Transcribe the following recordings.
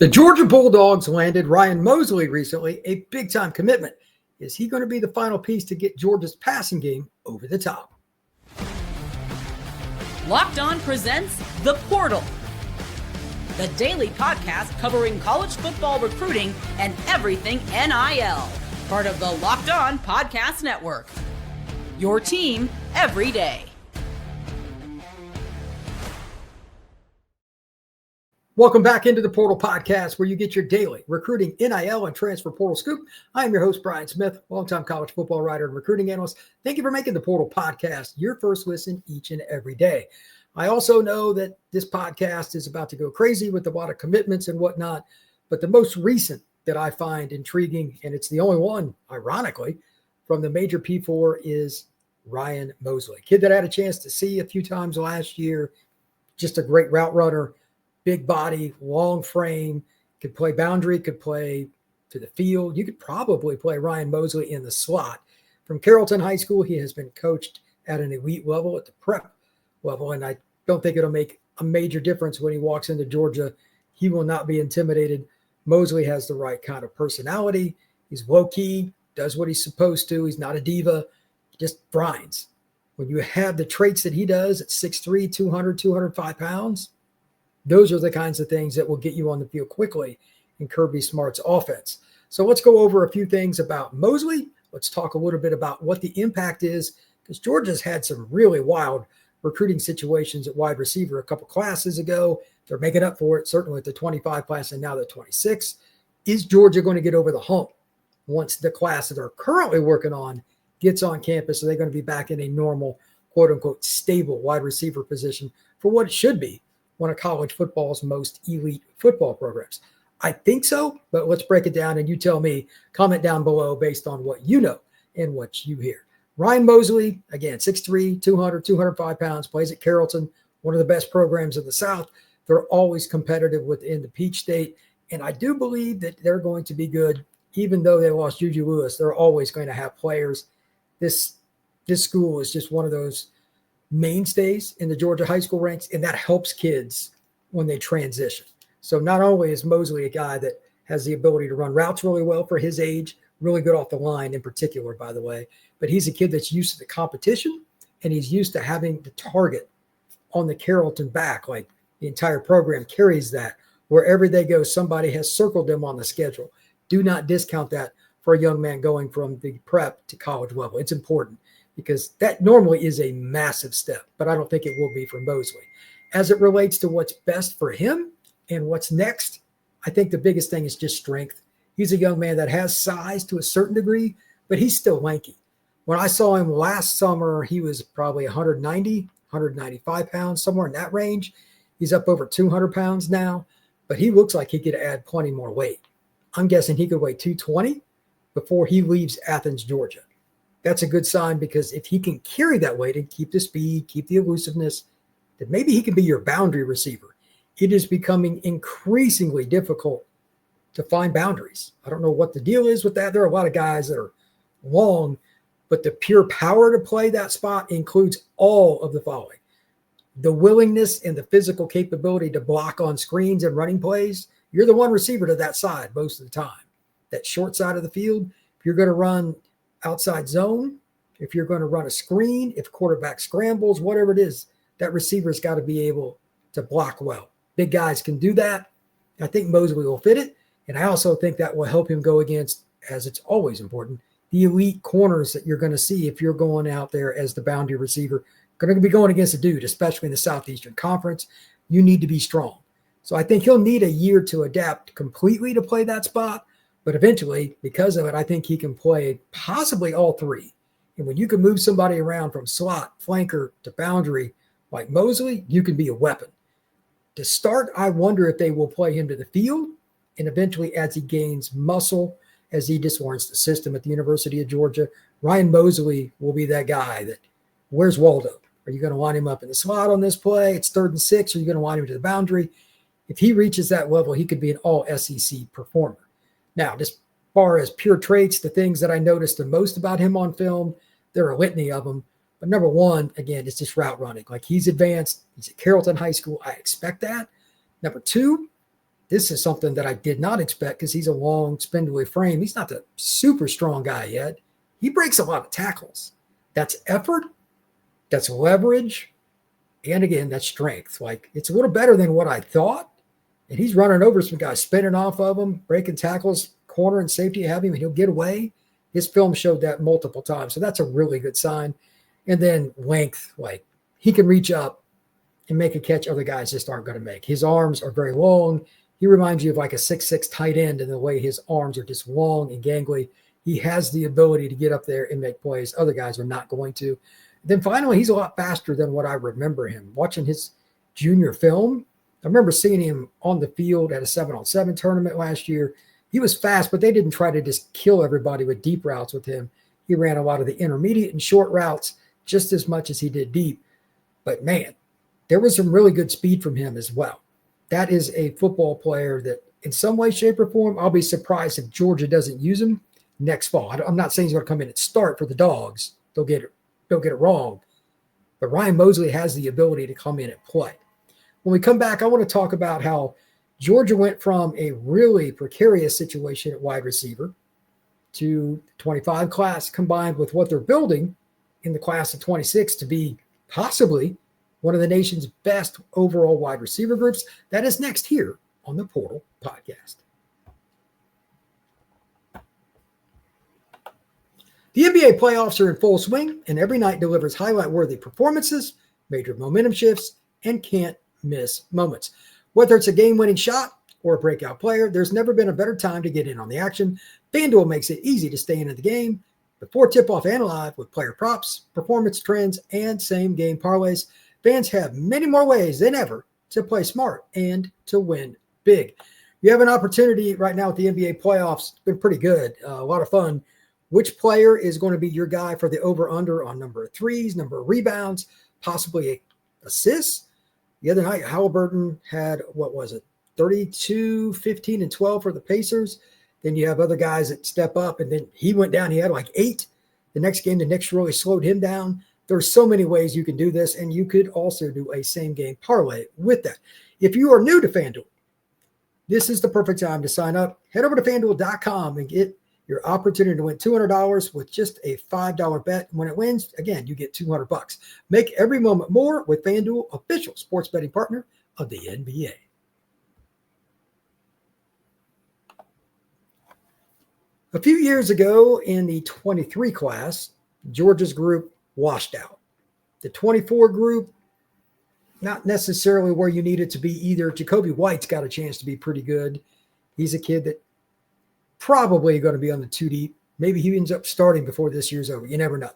The Georgia Bulldogs landed Ryan Mosley recently, a big-time commitment. Is he going to be the final piece to get Georgia's passing game over the top? Locked On presents The Portal, the daily podcast covering college football recruiting and everything NIL. Part of the Locked On Podcast Network. Your team every day. Welcome back into the Portal Podcast, where you get your daily recruiting, NIL, and transfer portal scoop. I am your host, Brian Smith, longtime college football writer and recruiting analyst. Thank you for making the Portal Podcast your first listen each and every day. I also know that this podcast is about to go crazy with a lot of commitments and whatnot, but the most recent that I find intriguing, and it's the only one, ironically, from the major P4 is Ryan Mosley, kid that I had a chance to see a few times last year. Just a great route runner. Big body, long frame, could play boundary, could play to the field. You could probably play Ryan Mosley in the slot. From Carrollton High School, he has been coached at an elite level, at the prep level, and I don't think it'll make a major difference when he walks into Georgia. He will not be intimidated. Mosley has the right kind of personality. He's low-key, does what he's supposed to. He's not a diva. He just grinds. When you have the traits that he does at 6'3", 200, 205 pounds, those are the kinds of things that will get you on the field quickly in Kirby Smart's offense. So let's go over a few things about Mosley. Let's talk a little bit about what the impact is, because Georgia's had some really wild recruiting situations at wide receiver a couple classes ago. They're making up for it, certainly at the 25 class and now the 26. Is Georgia going to get over the hump once the class that they're currently working on gets on campus? Are they going to be back in a normal, quote-unquote, stable wide receiver position for what it should be one of college football's most elite football programs? I think so, but let's break it down and you tell me. Comment down below based on what you know and what you hear. Ryan Mosley, again, 6'3", 200, 205 pounds, plays at Carrollton, one of the best programs in the South. They're always competitive within the Peach State, and I do believe that they're going to be good. Even though they lost Juju Lewis, they're always going to have players. This school is just one of those mainstays in the Georgia high school ranks, and that helps kids when they transition. So not only is Mosley a guy that has the ability to run routes really well for his age, really good off the line in particular, by the way, but he's a kid that's used to the competition, and he's used to having the target on the Carrollton back. Like, the entire program carries that. Wherever they go, somebody has circled them on the schedule. Do not discount that for a young man going from the prep to college level. It's important, because that normally is a massive step, but I don't think it will be for Mosley. As it relates to what's best for him and what's next, I think the biggest thing is just strength. He's a young man that has size to a certain degree, but he's still lanky. When I saw him last summer, he was probably 190, 195 pounds, somewhere in that range. He's up over 200 pounds now, but he looks like he could add plenty more weight. I'm guessing he could weigh 220 before he leaves Athens, Georgia. That's a good sign, because if he can carry that weight and keep the speed, keep the elusiveness, then maybe he can be your boundary receiver. It is becoming increasingly difficult to find boundaries. I don't know what the deal is with that. There are a lot of guys that are long, but the pure power to play that spot includes all of the following: the willingness and the physical capability to block on screens and running plays. You're the one receiver to that side most of the time. That short side of the field, if you're going to run outside zone, if you're going to run a screen, if quarterback scrambles, whatever it is, that receiver's got to be able to block well. Big guys can do that. I think Mosley will fit it. And I also think that will help him go against, as it's always important, the elite corners that you're going to see if you're going out there as the boundary receiver. Going to be going against a dude, especially in the Southeastern Conference. You need to be strong. So I think he'll need a year to adapt completely to play that spot. But eventually, because of it, I think he can play possibly all three. And when you can move somebody around from slot, flanker to boundary like Mosley, you can be a weapon. To start, I wonder if they will play him to the field, and eventually as he gains muscle, as he just learns the system at the University of Georgia, Ryan Mosley will be that guy that, where's Waldo? Are you going to line him up in the slot on this play? It's 3rd and 6. Are you going to line him to the boundary? If he reaches that level, he could be an all-SEC performer. Now, just as far as pure traits, the things that I noticed the most about him on film, there are a litany of them. But number one, again, it's just route running. Like, he's advanced. He's at Carrollton High School. I expect that. Number two, this is something that I did not expect because he's a long, spindly frame. He's not the super strong guy yet. He breaks a lot of tackles. That's effort. That's leverage. And again, that's strength. Like, it's a little better than what I thought. And he's running over some guys, spinning off of him, breaking tackles, corner and safety have him, and he'll get away. His film showed that multiple times. So that's a really good sign. And then length, like, he can reach up and make a catch other guys just aren't going to make. His arms are very long. He reminds you of like a 6'6" tight end in the way his arms are just long and gangly. He has the ability to get up there and make plays. Other guys are not going to. Then finally, he's a lot faster than what I remember him. Watching his junior film, I remember seeing him on the field at a 7-on-7 tournament last year. He was fast, but they didn't try to just kill everybody with deep routes with him. He ran a lot of the intermediate and short routes just as much as he did deep. But man, there was some really good speed from him as well. That is a football player that in some way, shape, or form, I'll be surprised if Georgia doesn't use him next fall. I'm not saying he's going to come in and start for the Dogs. Don't get it wrong. But Ryan Mosley has the ability to come in and play. When we come back, I want to talk about how Georgia went from a really precarious situation at wide receiver to 25 class, combined with what they're building in the class of 26 to be possibly one of the nation's best overall wide receiver groups. That is next here on the Portal Podcast. The NBA playoffs are in full swing, and every night delivers highlight-worthy performances, major momentum shifts, and can't-miss moments. Whether it's a game-winning shot or a breakout player, there's never been a better time to get in on the action. FanDuel makes it easy to stay into the game before tip-off and live with player props, performance trends, and same-game parlays. Fans have many more ways than ever to play smart and to win big. You have an opportunity right now with the NBA playoffs. It's been pretty good, a lot of fun. Which player is going to be your guy for the over-under on number of threes, number of rebounds, possibly assists? The other night, Halliburton had, 32, 15, and 12 for the Pacers. Then you have other guys that step up, and then he went down. He had like 8. The next game, the Knicks really slowed him down. There's so many ways you can do this, and you could also do a same-game parlay with that. If you are new to FanDuel, this is the perfect time to sign up. Head over to FanDuel.com and get your opportunity to win $200 with just a $5 bet. When it wins, again, you get $200. Make every moment more with FanDuel, official sports betting partner of the NBA. A few years ago in the 23 class, Georgia's group washed out. The 24 group, not necessarily where you need it to be either. Jacoby White's got a chance to be pretty good. He's a kid that probably going to be on the 2 deep. Maybe he ends up starting before this year's over. You never know.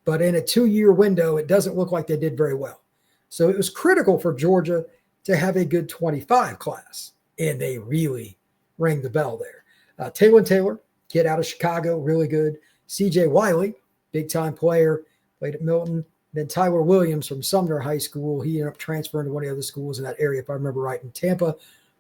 But in a 2-year window, it doesn't look like they did very well. So it was critical for Georgia to have a good 25 class. And they really rang the bell there. Taylor, kid out of Chicago, really good. C.J. Wiley, big-time player, played at Milton. Then Tyler Williams from Sumner High School. He ended up transferring to one of the other schools in that area, if I remember right, in Tampa.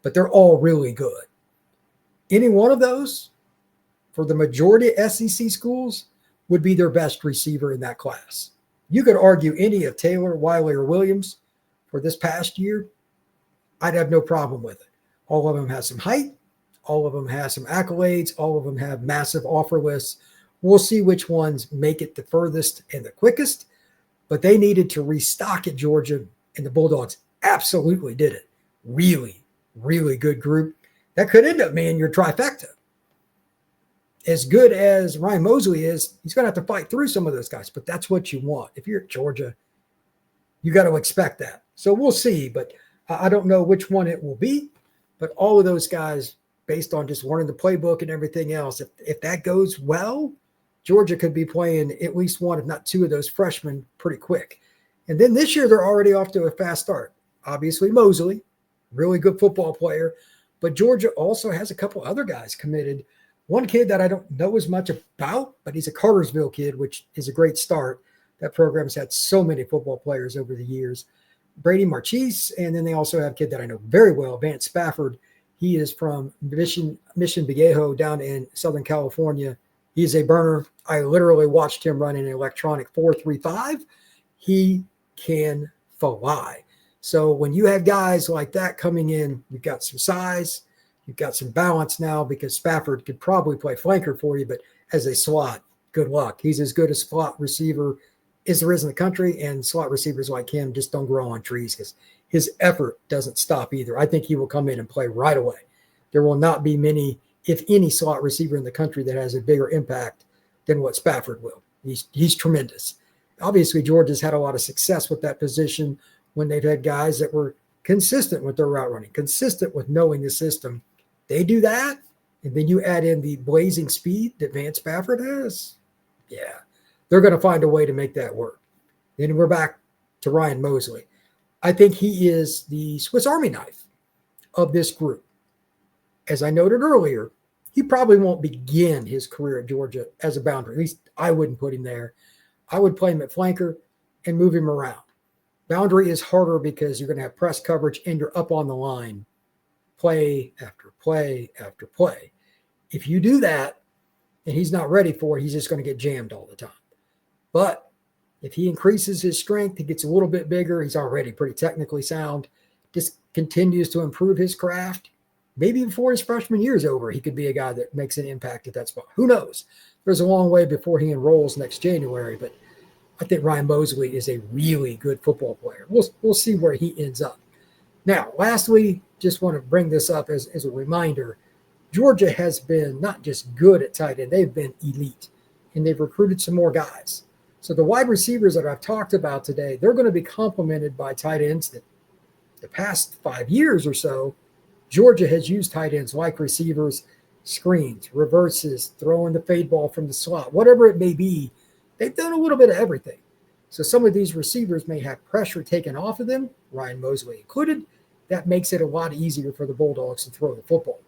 But they're all really good. Any one of those, for the majority of SEC schools, would be their best receiver in that class. You could argue any of Taylor, Wiley, or Williams for this past year. I'd have no problem with it. All of them have some height. All of them have some accolades. All of them have massive offer lists. We'll see which ones make it the furthest and the quickest. But they needed to restock at Georgia, and the Bulldogs absolutely did it. Really, really good group. That could end up being your trifecta. As good as Ryan Mosley is, he's going to have to fight through some of those guys, but that's what you want. If you're at Georgia, you got to expect that. So we'll see, but I don't know which one it will be. But all of those guys, based on just learning the playbook and everything else, if that goes well, Georgia could be playing at least one, if not two, of those freshmen pretty quick. And then this year, they're already off to a fast start. Obviously, Mosley, really good football player. But Georgia also has a couple other guys committed. One kid that I don't know as much about, but he's a Cartersville kid, which is a great start. That program's had so many football players over the years. Brady Marchese, and then they also have a kid that I know very well, Vance Spafford. He is from Mission Viejo down in Southern California. He's a burner. I literally watched him run an electronic 4.35. He can fly. So when you have guys like that coming in, you've got some size, you've got some balance now because Spafford could probably play flanker for you, but as a slot, good luck. He's as good a slot receiver as there is in the country, and slot receivers like him just don't grow on trees because his effort doesn't stop either. I think he will come in and play right away. There will not be many, if any, slot receiver in the country that has a bigger impact than what Spafford will. He's tremendous. Obviously, Georgia's had a lot of success with that position when they've had guys that were consistent with their route running, consistent with knowing the system. They do that, and then you add in the blazing speed that Vance Spafford has. Yeah, they're going to find a way to make that work. Then we're back to Ryan Mosley. I think he is the Swiss Army knife of this group. As I noted earlier, he probably won't begin his career at Georgia as a boundary. At least I wouldn't put him there. I would play him at flanker and move him around. Boundary is harder because you're going to have press coverage and you're up on the line, play after play after play. If you do that and he's not ready for it, he's just going to get jammed all the time. But if he increases his strength, he gets a little bit bigger, he's already pretty technically sound, just continues to improve his craft, maybe before his freshman year is over, he could be a guy that makes an impact at that spot. Who knows? There's a long way before he enrolls next January, but I think Ryan Mosley is a really good football player. We'll see where he ends up. Now, lastly, just want to bring this up as a reminder. Georgia has been not just good at tight end, they've been elite, and they've recruited some more guys. So the wide receivers that I've talked about today, they're going to be complemented by tight ends that the past 5 years or so, Georgia has used tight ends like receivers, screens, reverses, throwing the fade ball from the slot, whatever it may be. They've done a little bit of everything. So some of these receivers may have pressure taken off of them, Ryan Mosley included. That makes it a lot easier for the Bulldogs to throw the football.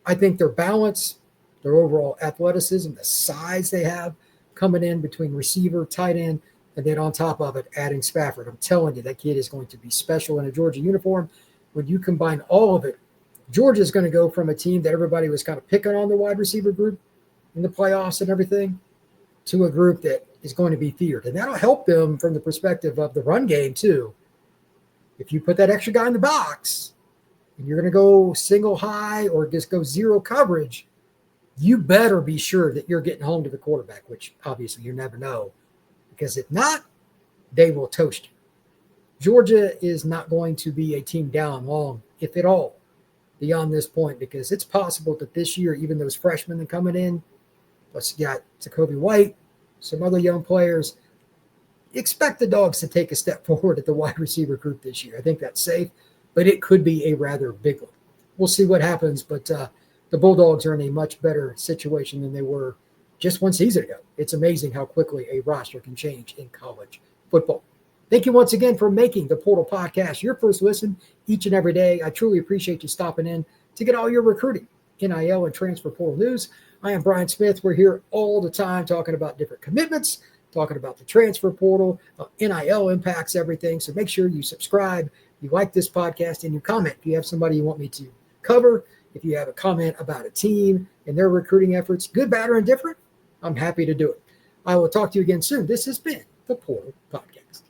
I think their balance, their overall athleticism, the size they have coming in between receiver, tight end, and then on top of it, adding Spafford. I'm telling you, that kid is going to be special in a Georgia uniform. When you combine all of it, Georgia is going to go from a team that everybody was kind of picking on the wide receiver group in the playoffs and everything to a group that is going to be feared. And that'll help them from the perspective of the run game too. If you put that extra guy in the box and you're going to go single high or just go zero coverage, you better be sure that you're getting home to the quarterback, which obviously you never know, because if not, they will toast you. Georgia is not going to be a team down long, if at all, beyond this point, because it's possible that this year, even those freshmen that are coming in, plus you got Jacoby White, some other young players, expect the Dogs to take a step forward at the wide receiver group this year. I think that's safe, but it could be a rather big one. We'll see what happens, but the Bulldogs are in a much better situation than they were just one season ago. It's amazing how quickly a roster can change in college football. Thank you once again for making the Portal Podcast your first listen each and every day. I truly appreciate you stopping in to get all your recruiting, NIL, and transfer portal news. I am Brian Smith. We're here all the time talking about different commitments, talking about the transfer portal, NIL impacts everything. So make sure you subscribe, you like this podcast, and you comment. If you have somebody you want me to cover, if you have a comment about a team and their recruiting efforts, good, bad, or indifferent, I'm happy to do it. I will talk to you again soon. This has been the Portal Podcast.